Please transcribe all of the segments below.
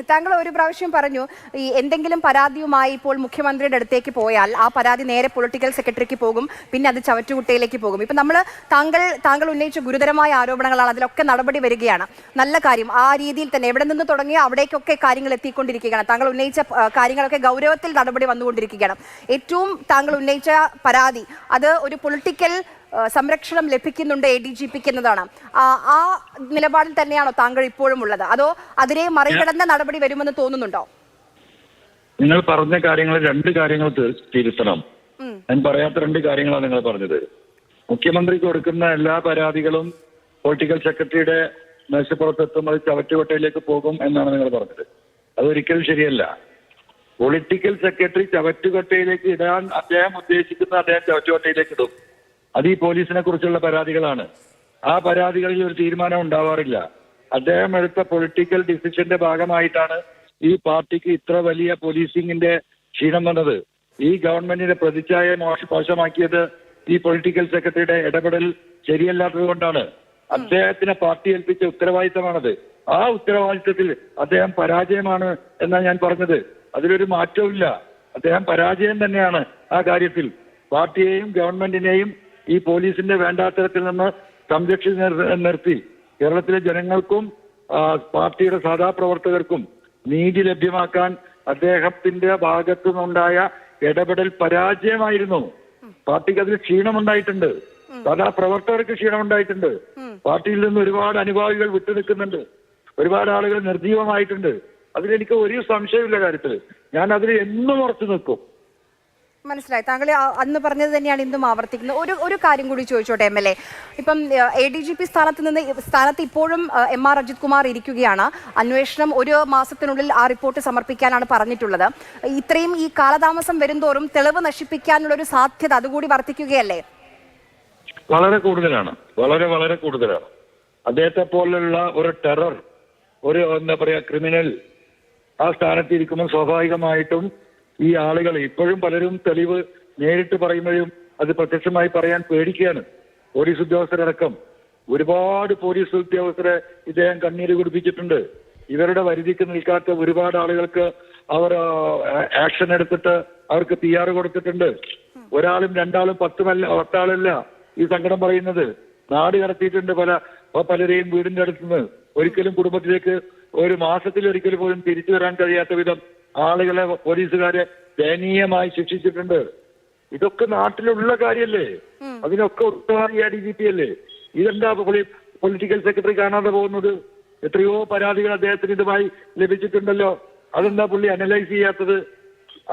താങ്കൾ ഒരു പ്രാവശ്യം പറഞ്ഞു ഈ എന്തെങ്കിലും പരാതിയുമായി ഇപ്പോൾ മുഖ്യമന്ത്രിയുടെ അടുത്തേക്ക് പോയാൽ ആ പരാതി നേരെ പൊളിറ്റിക്കൽ സെക്രട്ടറിക്ക് പോകും, പിന്നെ അത് ചവറ്റുകുട്ടയിലേക്ക് പോകും. ഇപ്പം താങ്കൾ ഉന്നയിച്ച ഗുരുതരമായ ആരോപണങ്ങളാണ്, അതിലൊക്കെ നടപടി വരികയാണ്. നല്ല കാര്യം. ആ രീതിയിൽ തന്നെ എവിടെ നിന്ന് തുടങ്ങിയോ അവിടേക്കൊക്കെ കാര്യങ്ങൾ എത്തിക്കൊണ്ടിരിക്കുകയാണ്. താങ്കൾ ഉന്നയിച്ച കാര്യങ്ങളൊക്കെ ഗൗരവത്തിൽ നടപടി വന്നുകൊണ്ടിരിക്കുകയാണ്. ഏറ്റവും താങ്കൾ ഉന്നയിച്ച പരാതി അത് ഒരു പൊളിറ്റിക്കൽ സംരക്ഷണം ലഭിക്കുന്നുണ്ട് ADGPക്ക് എന്നതാണ്. ആ നിലപാടിൽ തന്നെയാണോ താങ്കൾ ഇപ്പോഴും ഉള്ളത്, അതോ അതിനെ മറികടന്ന നടപടി വരുമെന്ന് തോന്നുന്നുണ്ടോ? നിങ്ങൾ പറഞ്ഞ കാര്യങ്ങൾ രണ്ട് കാര്യങ്ങൾ തിരുത്തണം. ഞാൻ പറയാത്ത രണ്ട് കാര്യങ്ങളാണ് നിങ്ങൾ പറഞ്ഞത്. മുഖ്യമന്ത്രിക്ക് കൊടുക്കുന്ന എല്ലാ പരാതികളും പൊളിറ്റിക്കൽ സെക്രട്ടറിയുടെ മേശപ്പുറത്തെത്തും, അത് ചവറ്റുകൊട്ടയിലേക്ക് പോകും എന്നാണ് നിങ്ങൾ പറഞ്ഞത്. അതൊരിക്കലും ശരിയല്ല. പൊളിറ്റിക്കൽ സെക്രട്ടറി ചവറ്റുകൊട്ടയിലേക്ക് ഇടാൻ അദ്ദേഹം ഉദ്ദേശിക്കുന്ന അദ്ദേഹം ചവറ്റുകൊട്ടയിലേക്ക് ഇടും. അത് ഈ പോലീസിനെ കുറിച്ചുള്ള പരാതികളാണ്. ആ പരാതികളിൽ ഒരു തീരുമാനം ഉണ്ടാവാറില്ല. അദ്ദേഹം എടുത്ത പൊളിറ്റിക്കൽ ഡിസിഷന്റെ ഭാഗമായിട്ടാണ് ഈ പാർട്ടിക്ക് ഇത്ര വലിയ പോലീസിംഗിന്റെ ക്ഷീണം വന്നത്. ഈ ഗവൺമെന്റിന്റെ പ്രതിച്ഛായ മോശമാക്കിയത് ഈ പൊളിറ്റിക്കൽ സെക്രട്ടറിയുടെ ഇടപെടൽ ശരിയല്ലാത്തത് കൊണ്ടാണ്. അദ്ദേഹത്തിനെ പാർട്ടി ഏൽപ്പിച്ച ഉത്തരവാദിത്തമാണത്. ആ ഉത്തരവാദിത്തത്തിൽ അദ്ദേഹം പരാജയമാണ് എന്നാണ് ഞാൻ പറഞ്ഞത്. അതിലൊരു മാറ്റവും. അദ്ദേഹം പരാജയം തന്നെയാണ് ആ കാര്യത്തിൽ. പാർട്ടിയെയും ഗവൺമെന്റിനെയും ഈ പോലീസിന്റെ വേണ്ടാത്തരത്തിൽ നിന്ന് സംരക്ഷിച്ച് നിർത്തി കേരളത്തിലെ ജനങ്ങൾക്കും പാർട്ടിയുടെ സാധാ പ്രവർത്തകർക്കും നീതി ലഭ്യമാക്കാൻ അദ്ദേഹത്തിന്റെ ഭാഗത്തു നിന്നുണ്ടായ ഇടപെടൽ പരാജയമായിരുന്നു. പാർട്ടിക്ക് അതിൽ ക്ഷീണമുണ്ടായിട്ടുണ്ട്. സാധാ പ്രവർത്തകർക്ക് ക്ഷീണമുണ്ടായിട്ടുണ്ട്. പാർട്ടിയിൽ നിന്ന് ഒരുപാട് അനുഭാവികൾ വിട്ടുനിൽക്കുന്നുണ്ട്. ഒരുപാട് ആളുകൾ നിർജീവമായിട്ടുണ്ട്. അതിലെനിക്ക് ഒരു സംശയമില്ല കാര്യത്തിൽ. ഞാൻ അതിൽ എന്നും ഉറച്ചു നിൽക്കും. മനസ്സിലായി. താങ്കൾ അന്ന് പറഞ്ഞത് തന്നെയാണ് ഇന്നും ആവർത്തിക്കുന്നത്. ഒരു കാര്യം കൂടി ചോദിച്ചോട്ടെ MLA. ഇപ്പം ADGP സ്ഥാനത്ത് ഇപ്പോഴും MR അജിത് കുമാർ ഇരിക്കുകയാണ്. അന്വേഷണം 1 മാസത്തിനുള്ളിൽ ആ റിപ്പോർട്ട് സമർപ്പിക്കാനാണ് പറഞ്ഞിട്ടുള്ളത്. ഇത്രയും ഈ കാലതാമസം വരുന്തോറും തെളിവ് നശിപ്പിക്കാനുള്ള ഒരു സാധ്യത അതുകൂടി വർദ്ധിക്കുകയല്ലേ? വളരെ കൂടുതലാണ്. വളരെ കൂടുതലാണ്. അദ്ദേഹത്തെ പോലുള്ള ഒരു ടെറർ, ഒരു എന്താ പറയാ ക്രിമിനൽ ആ സ്ഥാനത്ത് ഇരിക്കുമ്പോൾ സ്വാഭാവികമായിട്ടും ഈ ആളുകൾ ഇപ്പോഴും പലരും തെളിവ് നേരിട്ട് പറയുമ്പോഴും അത് പ്രത്യക്ഷമായി പറയാൻ പേടിക്കുകയാണ്. പോലീസ് ഉദ്യോഗസ്ഥരടക്കം ഒരുപാട് പോലീസ് ഉദ്യോഗസ്ഥരെ ഇദ്ദേഹം കണ്ണീര് കുടിപ്പിച്ചിട്ടുണ്ട്. ഇവരുടെ പരിധിക്ക് നിൽക്കാത്ത ഒരുപാട് ആളുകൾക്ക് അവർ ആക്ഷൻ എടുത്തിട്ട് അവർക്ക് PR കൊടുത്തിട്ടുണ്ട്. ഒരാളും രണ്ടാളും 10 ആളല്ല ഈ സങ്കടം പറയുന്നത്. നാട് കടത്തിയിട്ടുണ്ട് പലരെയും വീടിന്റെ അടുത്തുനിന്ന്. ഒരിക്കലും കുടുംബത്തിലേക്ക് ഒരു മാസത്തിലൊരിക്കൽ പോലും തിരിച്ചു വരാൻ കഴിയാത്ത വിധം ആളുകളെ പോലീസുകാരെ ദയനീയമായി ശിക്ഷിച്ചിട്ടുണ്ട്. ഇതൊക്കെ നാട്ടിലുള്ള കാര്യല്ലേ? അതിനൊക്കെ ഉത്തരവാദി ADGP അല്ലേ? ഇതെന്താ പൊളിറ്റിക്കൽ സെക്രട്ടറി കാണാതെ പോകുന്നത്? എത്രയോ പരാതികൾ അദ്ദേഹത്തിന് ഇതുമായി ലഭിച്ചിട്ടുണ്ടല്ലോ. അതെന്താ പുള്ളി അനലൈസ് ചെയ്യാത്തത്?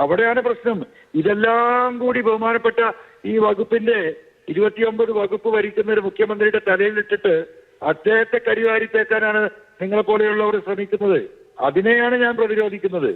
അവിടെയാണ് പ്രശ്നം. ഇതെല്ലാം കൂടി ബഹുമാനപ്പെട്ട ഈ വകുപ്പിന്റെ 29 വകുപ്പ് ഭരിക്കുന്ന ഒരു മുഖ്യമന്ത്രിയുടെ തലയിലിട്ടിട്ട് അദ്ദേഹത്തെ കരിവാരി തേക്കാനാണ് നിങ്ങളെ പോലെയുള്ളവർ ശ്രമിക്കുന്നത്. അതിനെയാണ് ഞാൻ പ്രതിരോധിക്കുന്നത്.